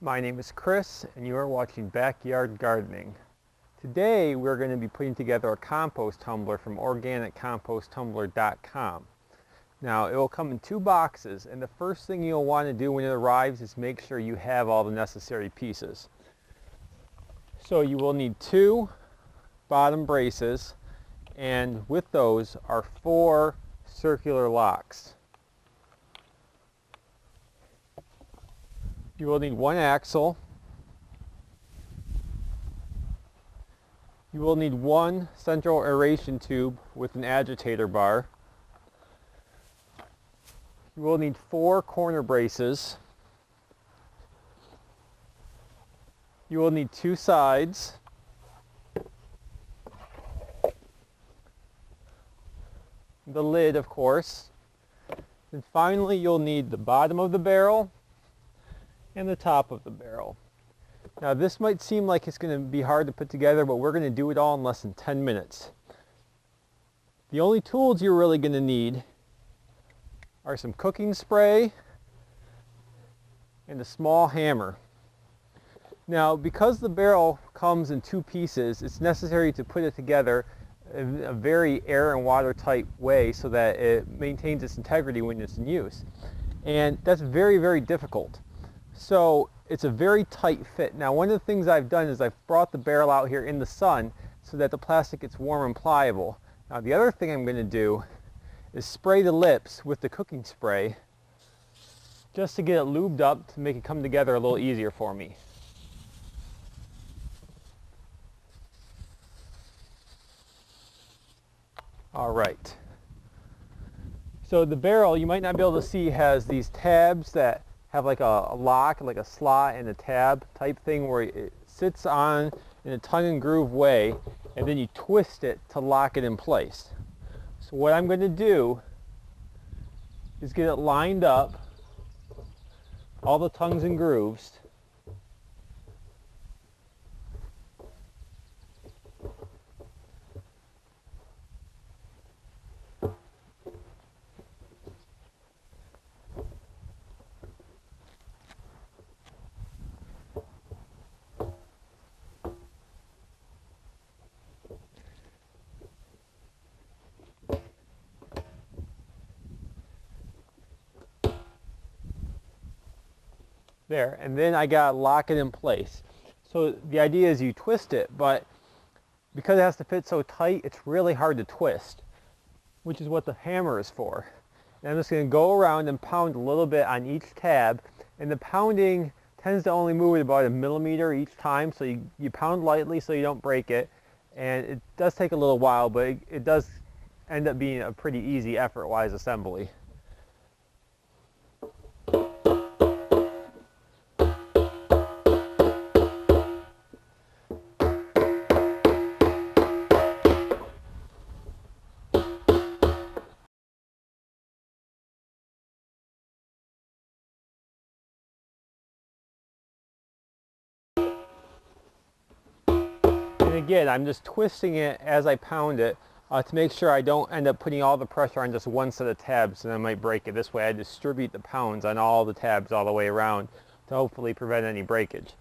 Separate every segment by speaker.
Speaker 1: My name is Chris and you are watching Backyard Gardening. Today we're going to be putting together a compost tumbler from organiccomposttumbler.com. Now it will come in 2 boxes, and the first thing you'll want to do when it arrives is make sure you have all the necessary pieces. So you will need 2 bottom braces, and with those are 4 circular locks. You will need 1 axle. You will need 1 central aeration tube with an agitator bar. You will need 4 corner braces. You will need 2 sides. The lid, of course. And finally, you'll need the bottom of the barrel and the top of the barrel. Now this might seem like it's going to be hard to put together, but we're going to do it all in less than 10 minutes. The only tools you're really going to need are some cooking spray and a small hammer. Now because the barrel comes in 2 pieces, it's necessary to put it together in a very air and water tight way so that it maintains its integrity when it's in use. And that's very, very difficult. So it's a very tight fit. Now one of the things I've done is I've brought the barrel out here in the sun so that the plastic gets warm and pliable. Now the other thing I'm going to do is spray the lips with the cooking spray just to get it lubed up to make it come together a little easier for me. Alright. So the barrel, you might not be able to see, has these tabs that have like a lock, like a slot and a tab type thing where it sits on in a tongue and groove way, and then you twist it to lock it in place. So what I'm going to do is get it lined up, all the tongues and grooves. There, and then I gotta lock it in place. So the idea is you twist it, but because it has to fit so tight, it's really hard to twist, which is what the hammer is for. And I'm just gonna go around and pound a little bit on each tab, and the pounding tends to only move it about 1 millimeter each time, so you pound lightly so you don't break it. And it does take a little while, but it does end up being a pretty easy effort-wise assembly. And again, I'm just twisting it as I pound it to make sure I don't end up putting all the pressure on just one set of tabs and I might break it. This way I distribute the pounds on all the tabs all the way around to hopefully prevent any breakage.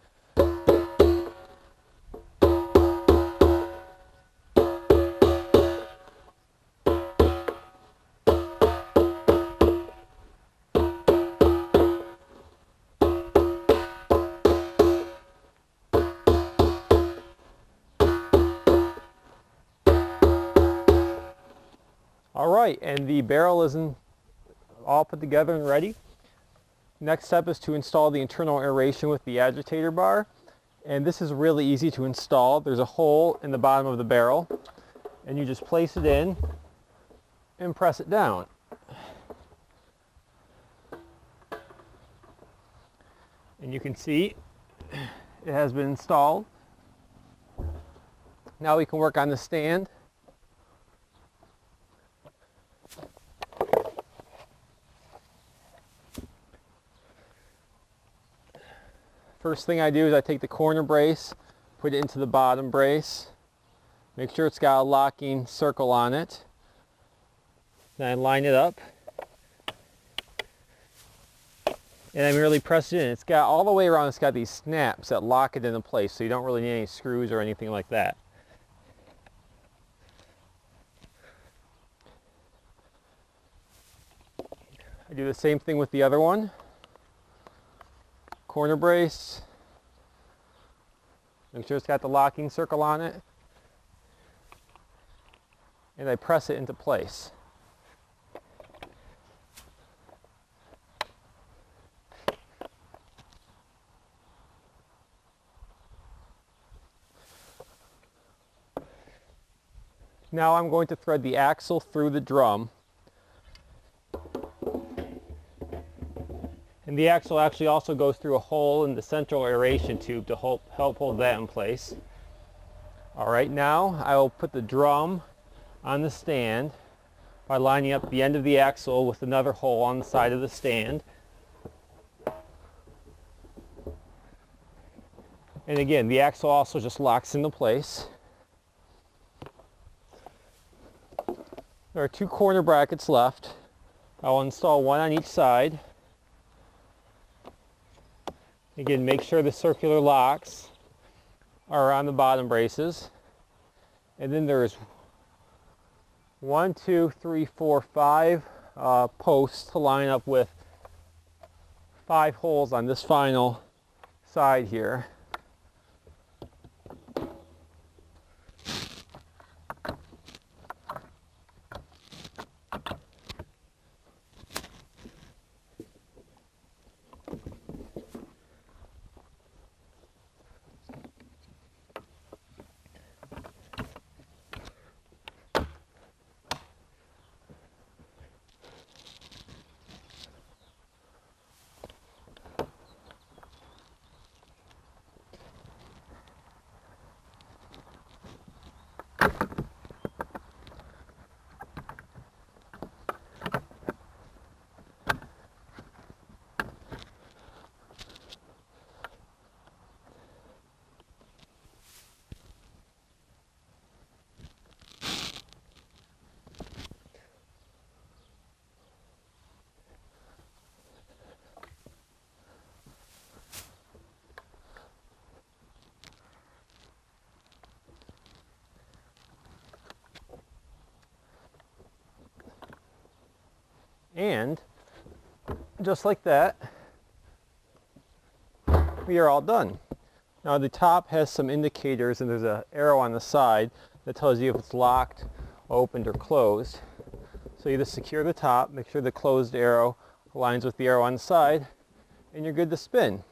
Speaker 1: Alright, and the barrel isn't all put together and ready. Next step is to install the internal aeration with the agitator bar. And this is really easy to install. There's a hole in the bottom of the barrel, and you just place it in and press it down. And you can see it has been installed. Now we can work on the stand. First thing I do is I take the corner brace, put it into the bottom brace, make sure it's got a locking circle on it. Then I line it up. and I merely press it in. It's got all the way around, it's got these snaps that lock it into place, so you don't really need any screws or anything like that. I do the same thing with the other one. Corner brace. Make sure it's got the locking circle on it. And I press it into place. Now I'm going to thread the axle through the drum. And the axle actually also goes through a hole in the central aeration tube to help hold that in place. Alright, now I will put the drum on the stand by lining up the end of the axle with another hole on the side of the stand. And again, the axle also just locks into place. There are 2 corner brackets left. I'll install one on each side. Again, make sure the circular locks are on the bottom braces. And then there's 1, 2, 3, 4, 5 posts to line up with 5 holes on this final side here. And just like that, we are all done. Now the top has some indicators and there's an arrow on the side that tells you if it's locked, opened, or closed. So you just secure the top, make sure the closed arrow aligns with the arrow on the side, and you're good to spin.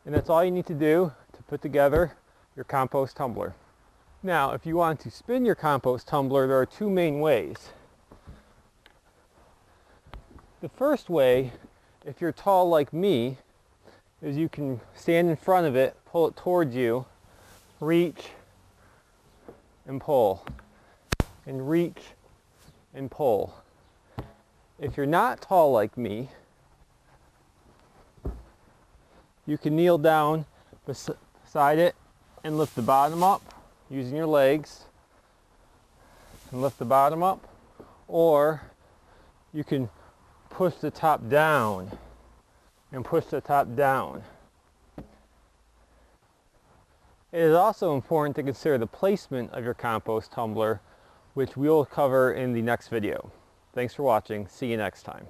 Speaker 1: And that's all you need to do to put together your compost tumbler. Now, if you want to spin your compost tumbler, there are 2 main ways. The first way, if you're tall like me, is you can stand in front of it, pull it towards you, reach and pull, and reach and pull. If you're not tall like me, you can kneel down beside it and lift the bottom up using your legs and lift the bottom up, or you can push the top down and push the top down. It is also important to consider the placement of your compost tumbler, which we will cover in the next video. Thanks for watching. See you next time.